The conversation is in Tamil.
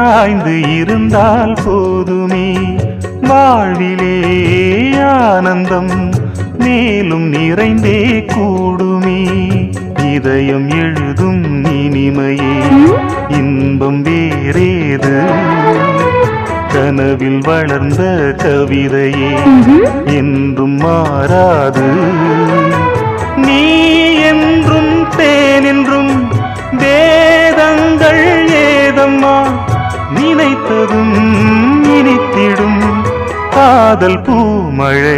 சாய்ந்து இருந்தால் போதுமே வாழ்விலே ஆனந்தம் மேலும் நிறைந்தே கூடுமே இதயம் எழுதும் இனிமையே இன்பம் வேறேது கனவில் வளர்ந்த கவிதையே என்றும் மாறாது நீ என்றும் தேன் என்றும் வேதங்கள் ஏதம்மா நினைத்ததும் இனித்திடும் காதல் பூமழை